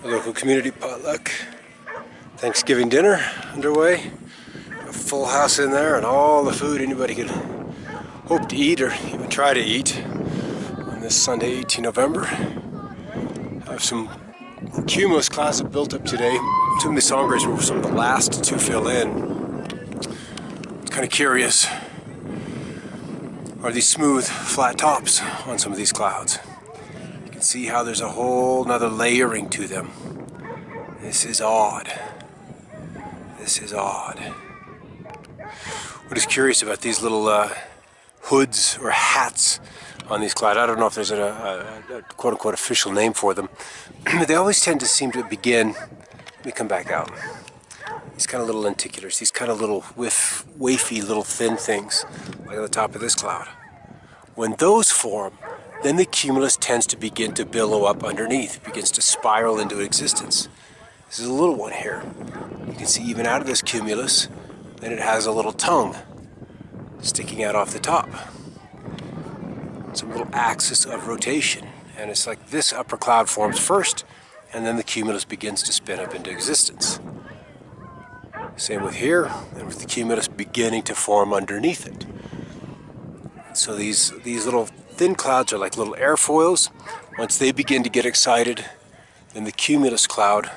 A local community potluck. Thanksgiving dinner underway. A full house in there and all the food anybody could hope to eat or even try to eat on this Sunday, 18 November. I have some cumulus clouds that built up today. Some of the songbirds were some of the last to fill in. It's kind of curious. Are these smooth, flat tops on some of these clouds? You can see how there's a whole nother layering to them. This is odd. This is odd. What is curious about these little hoods or hats on these clouds, I don't know if there's a quote-unquote official name for them, but they always tend to seem to begin, let me come back out, these kind of little lenticulars, these kind of little wafy little thin things, like at the top of this cloud. When those form, then the cumulus tends to begin to billow up underneath, it begins to spiral into existence. This is a little one here. You can see even out of this cumulus, then it has a little tongue sticking out off the top. Some little axis of rotation, and it's like this upper cloud forms first, and then the cumulus begins to spin up into existence. Same with here, and with the cumulus beginning to form underneath it. So these little thin clouds are like little airfoils. Once they begin to get excited, then the cumulus cloud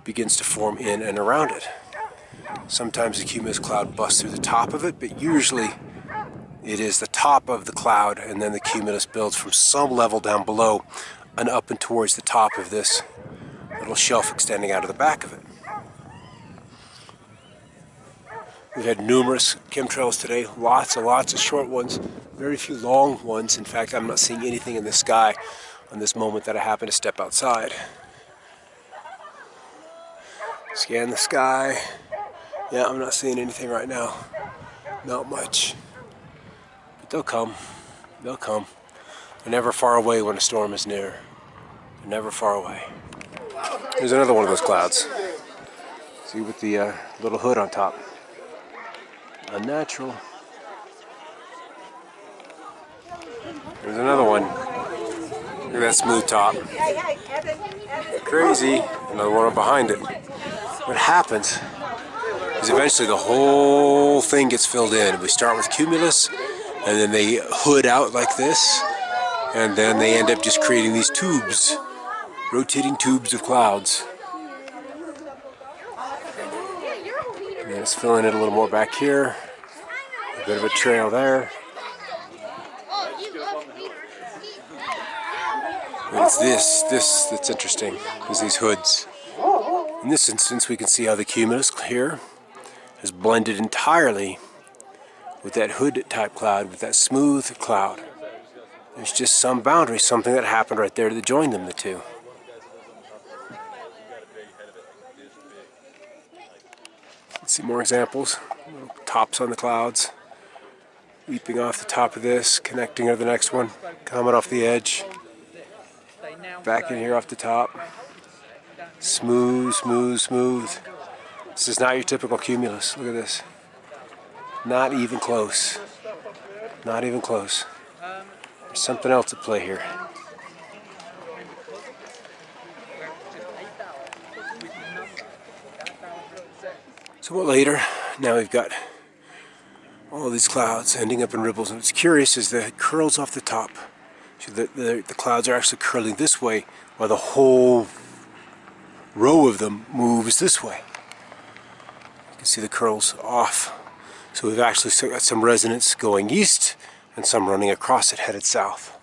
begins to form in and around it. Sometimes the cumulus cloud busts through the top of it, but usually it is the top of the cloud, and then the cumulus builds from some level down below and up and towards the top of this little shelf extending out of the back of it. We've had numerous chemtrails today, lots and lots of short ones, very few long ones. In fact, I'm not seeing anything in the sky on this moment that I happen to step outside. Scan the sky. Yeah, I'm not seeing anything right now. Not much. But they'll come. They'll come. They're never far away when a storm is near. They're never far away. There's another one of those clouds. See, with the little hood on top. Unnatural. There's another one. Look at that smooth top. Crazy. Another one behind it. What happens is eventually the whole thing gets filled in. We start with cumulus, and then they hood out like this, and then they end up just creating these tubes, rotating tubes of clouds. And it's filling it a little more back here, a bit of a trail there. And it's this that's interesting, is these hoods. In this instance, we can see how the cumulus here is blended entirely with that hood type cloud, with that smooth cloud. There's just some boundary, something that happened right there that joined them, the two. Let's see more examples. Tops on the clouds, leaping off the top of this, connecting to the next one, coming off the edge, back in here off the top. Smooth, smooth, smooth. This is not your typical cumulus. Look at this. Not even close. Not even close. There's something else at play here. Somewhat later, now we've got all these clouds ending up in ripples, and what's curious is that it curls off the top. So the clouds are actually curling this way, while the whole row of them moves this way. You can see the curls off. So we've actually still got some resonance going east and some running across it headed south.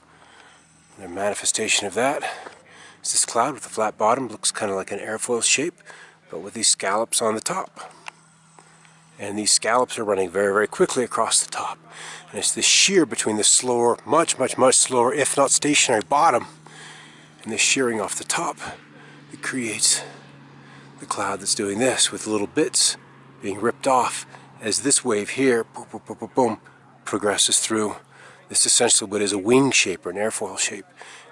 And the manifestation of that is this cloud with a flat bottom, looks kind of like an airfoil shape, but with these scallops on the top. And these scallops are running very, very quickly across the top. And it's this shear between the slower, much, much, much slower, if not stationary bottom, and the shearing off the top that creates the cloud that's doing this, with little bits being ripped off as this wave here, boom, boom, boom, boom, boom, progresses through. This is essentially what is a wing shape or an airfoil shape.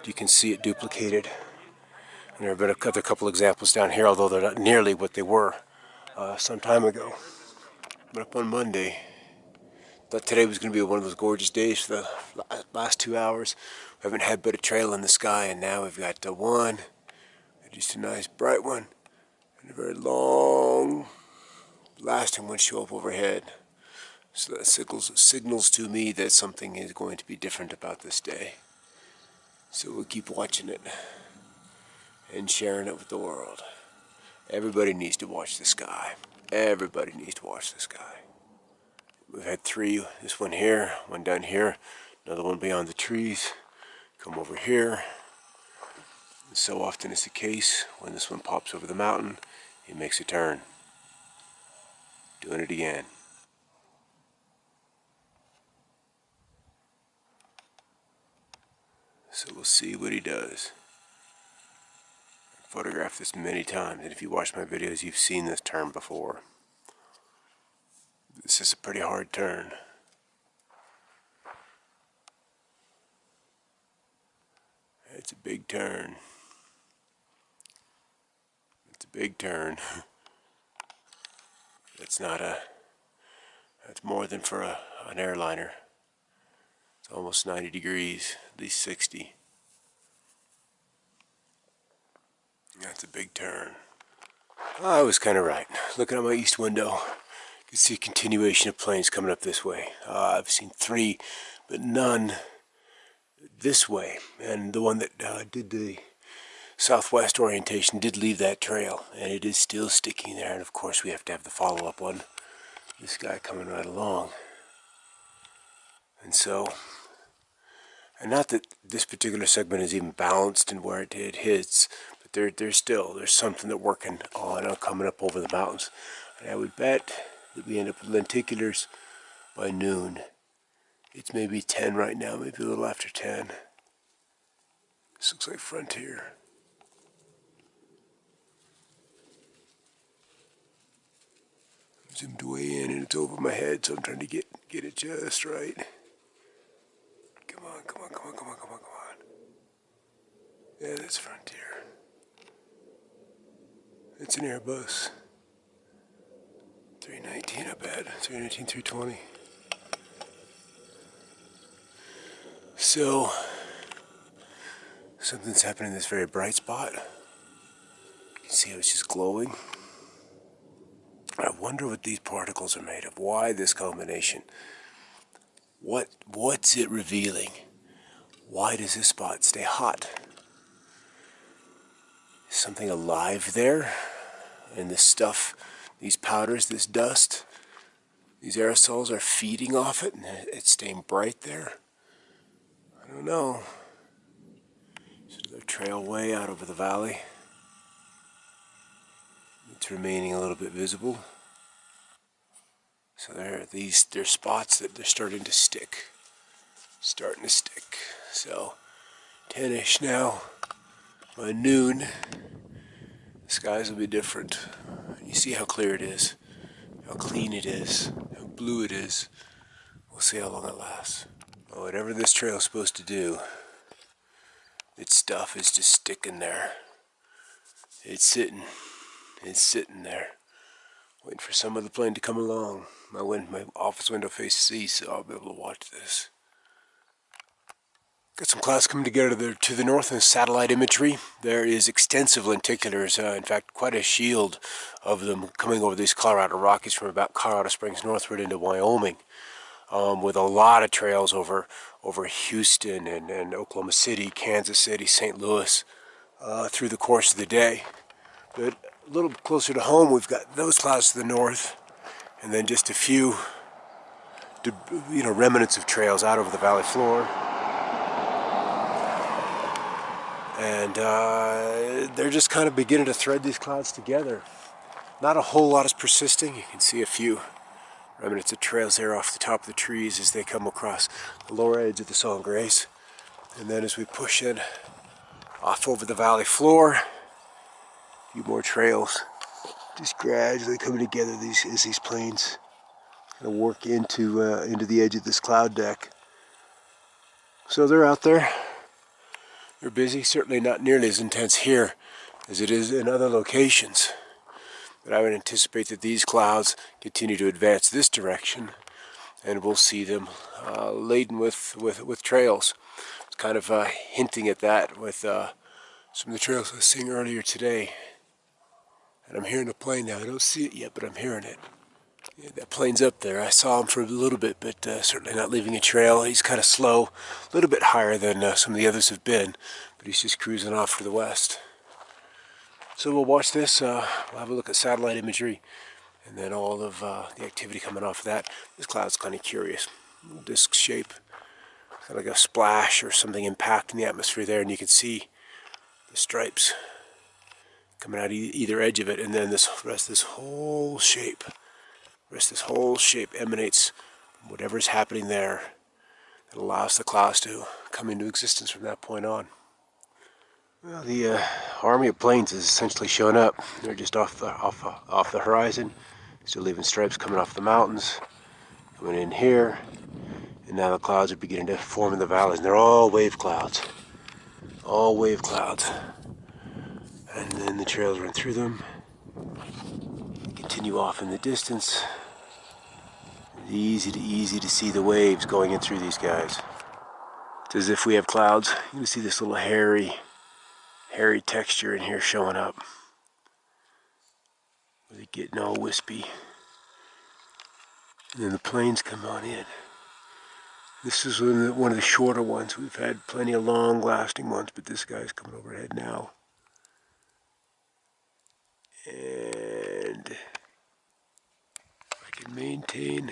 You can see it duplicated. And there have been a couple examples down here, although they're not nearly what they were some time ago. But up on Monday, thought today was going to be one of those gorgeous days for the last 2 hours. We haven't had but a trail in the sky, and now we've got 1, Just a nice bright one, and a very long lasting one show up overhead. So that signals to me that something is going to be different about this day. So we'll keep watching it and sharing it with the world. Everybody needs to watch the sky. Everybody needs to watch the sky. We've had 3, this one here, one down here, another one beyond the trees, come over here. And so often is the case, when this one pops over the mountain, it makes a turn. Doing it again. So we'll see what he does. I've photographed this many times, and if you watch my videos, you've seen this turn before. This is a pretty hard turn. It's a big turn. It's a big turn. That's more than for an airliner. It's almost 90 degrees, at least 60. That's a big turn. I was kind of right. Looking at my east window, you can see a continuation of planes coming up this way. I've seen 3, but none this way. And the one that did the southwest orientation did leave that trail, and it is still sticking there. And of course, we have to have the follow-up one. This guy coming right along. And so, and not that this particular segment is even balanced in where it hits, but there's something that working on coming up over the mountains. And I would bet that we end up with lenticulars by noon. It's maybe 10 right now, maybe a little after 10. This looks like Frontier. Zoomed way in and it's over my head, so I'm trying to get it just right. Come on. Yeah, that's Frontier. It's an Airbus. 319, I bet. 319, 320. So, something's happening in this very bright spot. You can see how it's just glowing. I wonder what these particles are made of. Why this combination? What's it revealing? Why does this spot stay hot? Is something alive there? And this stuff, these powders, this dust, these aerosols are feeding off it and it's staying bright there? I don't know. So there's a trail way out over the valley. It's remaining a little bit visible. So there's spots that they're starting to stick. So 10-ish now. By noon, the skies will be different. You see how clear it is, how clean it is, how blue it is. We'll see how long it lasts. Well, whatever this trail is supposed to do, its stuff is just sticking there. It's sitting there, waiting for some other plane to come along. My office window faces east, so I'll be able to watch this. Got some clouds coming together to the north in the satellite imagery. There is extensive lenticulars, in fact quite a shield of them coming over these Colorado Rockies from about Colorado Springs northward into Wyoming, with a lot of trails over Houston and Oklahoma City, Kansas City, St. Louis, through the course of the day. But a little closer to home, we've got those clouds to the north, and then just a few remnants of trails out over the valley floor. And they're just kind of beginning to thread these clouds together. Not a whole lot is persisting. You can see a few remnants of trails there off the top of the trees as they come across the lower edge of the Sangres. And then as we push in off over the valley floor, a few more trails just gradually coming together as these planes kind of work into the edge of this cloud deck. So they're out there. They're busy, certainly not nearly as intense here as it is in other locations. But I would anticipate that these clouds continue to advance this direction, and we'll see them laden with trails. It's kind of hinting at that with Some of the trails I was seeing earlier today, and I'm hearing a plane now. I don't see it yet, but I'm hearing it. Yeah, that plane's up there. I saw him for a little bit, but certainly not leaving a trail. He's kind of slow, a little bit higher than some of the others have been, but he's just cruising off to the west. So we'll watch this. We'll have a look at satellite imagery, and then all of the activity coming off of that. This cloud's kind of curious. Disc shape, kind of like a splash or something impacting the atmosphere there, and you can see the stripes coming out either edge of it, and then this whole shape emanates from whatever's happening there that allows the clouds to come into existence from that point on. Well, the army of planes is essentially showing up. They're just off the horizon, still leaving stripes coming off the mountains, coming in here, and now the clouds are beginning to form in the valleys, and they're all wave clouds. All wave clouds. And then the trails run through them, continue off in the distance. It's easy to see the waves going in through these guys. It's as if we have clouds. You can see this little hairy texture in here showing up. They're getting all wispy. And then the planes come on in. This is one of the shorter ones. We've had plenty of long-lasting ones, but this guy's coming overhead now. And if I can maintain,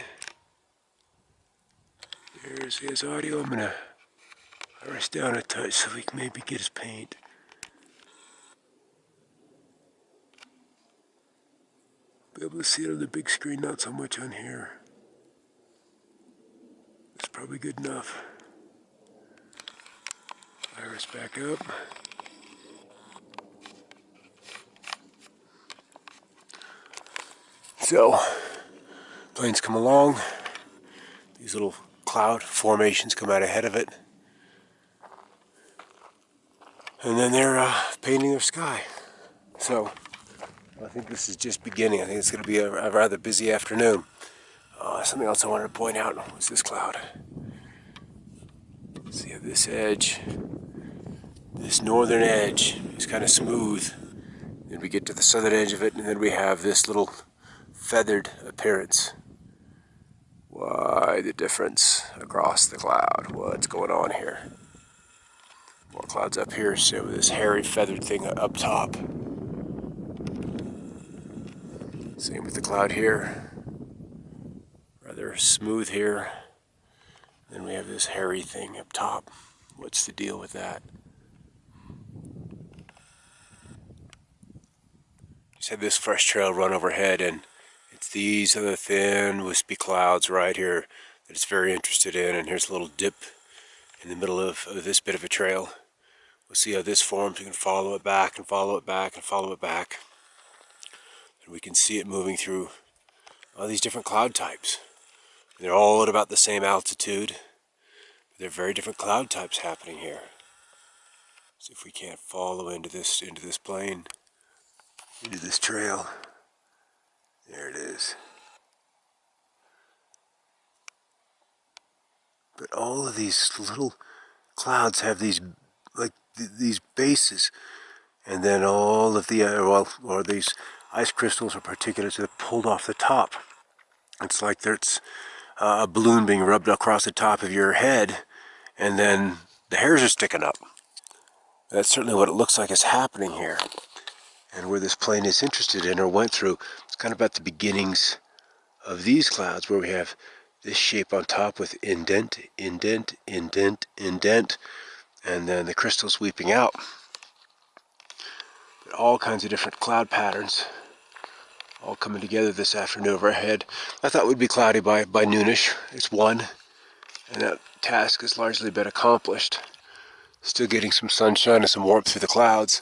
there's his audio. I'm gonna rest down a touch so we can maybe get his paint. Be able to see it on the big screen, not so much on here. It's probably good enough. Iris back up. So, planes come along. These little cloud formations come out ahead of it. And then they're painting their sky. So, I think this is just beginning. I think it's going to be a rather busy afternoon. Something else I wanted to point out was this cloud. See this edge, this northern edge is kind of smooth. Then we get to the southern edge of it, and then we have this little feathered appearance. Why the difference across the cloud? What's going on here? More clouds up here, so this hairy feathered thing up top. Same with the cloud here. Rather smooth here. Then we have this hairy thing up top. What's the deal with that? Just had this fresh trail run overhead, and it's these are the thin, wispy clouds right here that it's very interested in. And here's a little dip in the middle of this bit of a trail. We'll see how this forms. We can follow it back and follow it back and follow it back. And we can see it moving through all these different cloud types. They're all at about the same altitude. But there are very different cloud types happening here. See if we can't follow into this plane, into this trail. There it is. But all of these little clouds have these these bases, and then all of the or these ice crystals or particulates that are pulled off the top. It's like there's a balloon being rubbed across the top of your head, and then the hairs are sticking up. That's certainly what it looks like is happening here. And where this plane is interested in or went through, it's kind of at the beginnings of these clouds where we have this shape on top with indent, indent, indent, indent, and then the crystal sweeping out. But all kinds of different cloud patterns all coming together this afternoon overhead. I thought it would be cloudy by noonish. It's 1, and that task has largely been accomplished. Still getting some sunshine and some warmth through the clouds,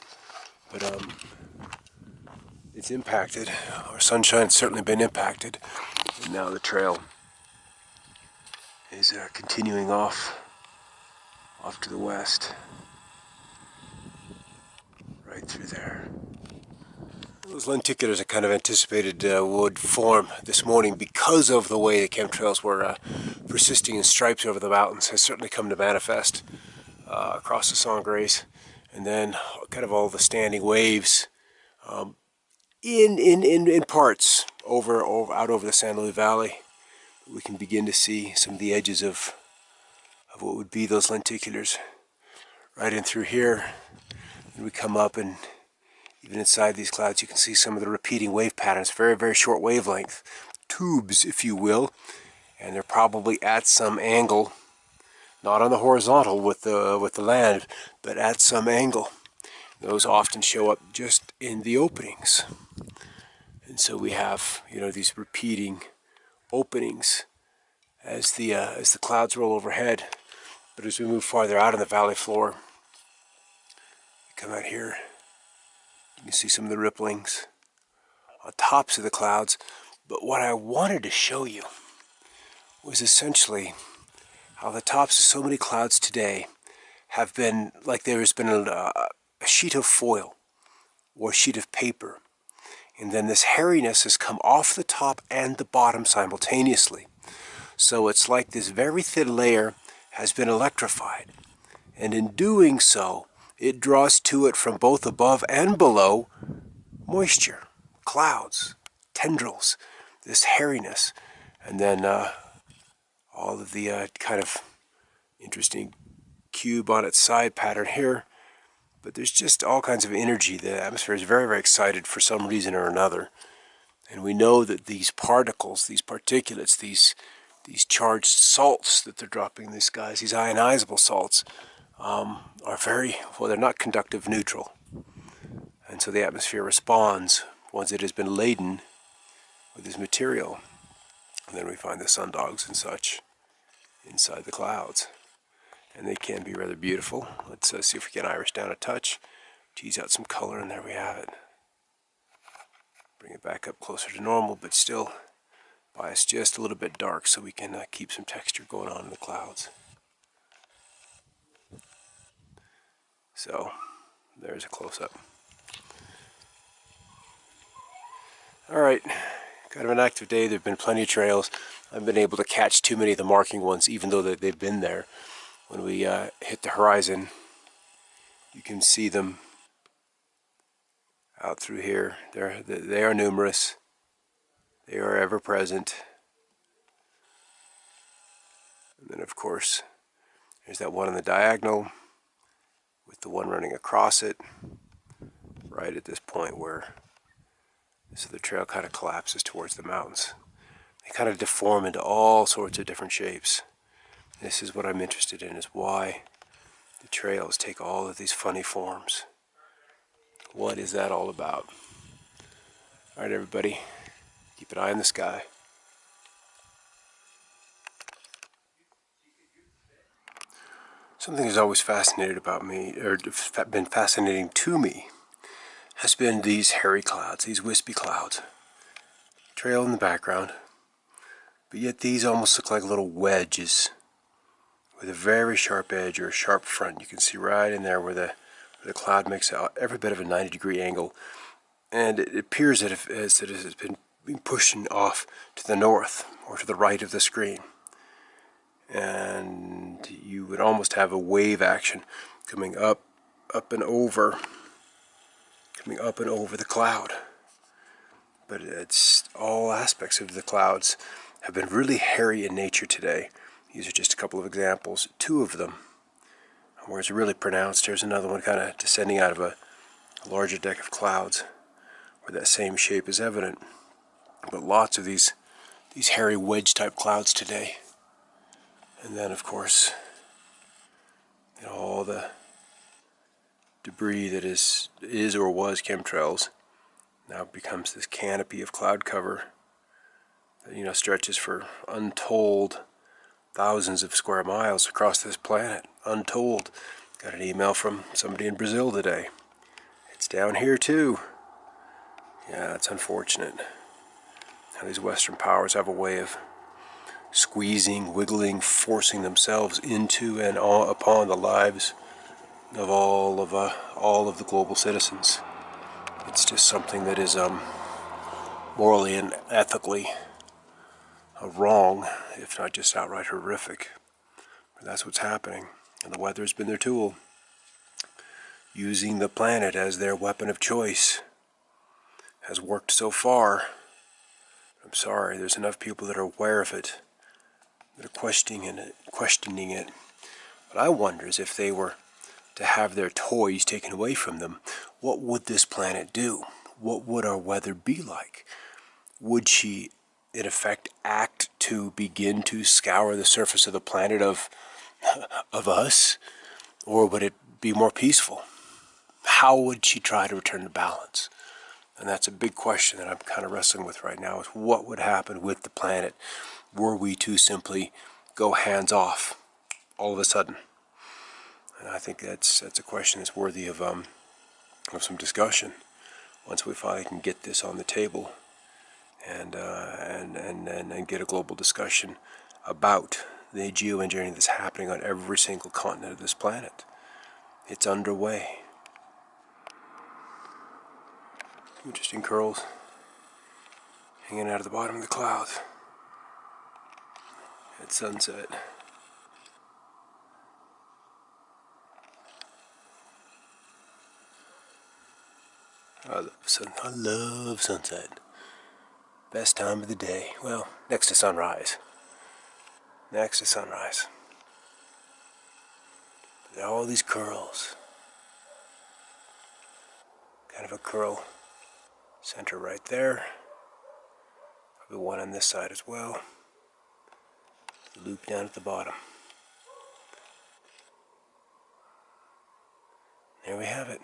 but it's impacted. Our sunshine's certainly been impacted, and now the trail is continuing off to the west, right through there. Those lenticulars I kind of anticipated would form this morning because of the way the chemtrails were persisting in stripes over the mountains has certainly come to manifest across the Sangres. and then kind of all the standing waves in parts out over the San Luis Valley. We can begin to see some of the edges of what would be those lenticulars right in through here. And we come up, and even inside these clouds you can see some of the repeating wave patterns, very, very short wavelength tubes, if you will, and they're probably at some angle, not on the horizontal with the land, but at some angle. Those often show up just in the openings, and so we have, you know, these repeating openings as the clouds roll overhead. But as we move farther out on the valley floor, come out here, you can see some of the ripplings on tops of the clouds. But what I wanted to show you was essentially how the tops of so many clouds today have been like there's been a sheet of foil or a sheet of paper, and then this hairiness has come off the top and the bottom simultaneously. So it's like this very thin layer has been electrified, and in doing so, it draws to it from both above and below moisture, clouds, tendrils, this hairiness, and then all of the kind of interesting cube on its side pattern here. But there's just all kinds of energy. The atmosphere is very, very excited for some reason or another. And we know that these particles, these particulates, these charged salts that they're dropping in the skies, these ionizable salts, are very, well, they're not conductive, neutral. And so the atmosphere responds once it has been laden with this material. And then we find the sundogs and such inside the clouds. And they can be rather beautiful. Let's see if we can iris down a touch, tease out some color, and there we have it. Bring it back up closer to normal, but still biased just a little bit dark so we can keep some texture going on in the clouds. So there's a close-up. All right, kind of an active day. There have been plenty of trails. I've been able to catch too many of the marking ones, even though they've been there. When we hit the horizon, you can see them out through here. They are numerous. They are ever present. And then, of course, there's that one on the diagonal with the one running across it right at this point where so the trail kind of collapses towards the mountains. They kind of deform into all sorts of different shapes. This is what I'm interested in, is why the trails take all of these funny forms. What is that all about? All right, everybody, keep an eye on the sky. Something that's always fascinated about me, or been fascinating to me, has been these hairy clouds, these wispy clouds. Trail in the background, but yet these almost look like little wedges with a very sharp edge or a sharp front. You can see right in there where the cloud makes out every bit of a 90-degree angle, and it appears that it has been pushing off to the north or to the right of the screen. And you would almost have a wave action coming up and over the cloud. But it's all aspects of the clouds have been really hairy in nature today. These are just a couple of examples, two of them, where it's really pronounced. There's another one kind of descending out of a larger deck of clouds, where that same shape is evident. But lots of these hairy wedge-type clouds today. And then, of course, all the debris that is or was chemtrails now becomes this canopy of cloud cover that, stretches for untold thousands of square miles across this planet. Untold. Got an email from somebody in Brazil today. It's down here too. Yeah, it's unfortunate how these Western powers have a way of squeezing, wiggling, forcing themselves into and upon the lives of all of the global citizens. It's just something that is morally and ethically wrong, if not just outright horrific. But that's what's happening, and the weather's been their tool. using the planet as their weapon of choice has worked so far. I'm sorry, there's enough people that are aware of it, that are questioning it. But I wonder is if they were to have their toys taken away from them, what would this planet do? What would our weather be like? Would she, in effect, act to begin to scour the surface of the planet of us? Or would it be more peaceful? How would she try to return to balance? And that's a big question that I'm kind of wrestling with right now, is what would happen with the planet were we to simply go hands off all of a sudden? And I think that's a question that's worthy of some discussion once we finally can get this on the table and get a global discussion about the geoengineering that's happening on every single continent of this planet. It's underway. Interesting curls hanging out of the bottom of the clouds at sunset. I love sunset. Best time of the day. Well, next to sunrise. Next to sunrise. There are all these curls. Kind of a curl center right there. Probably one on this side as well. Loop down at the bottom. There we have it.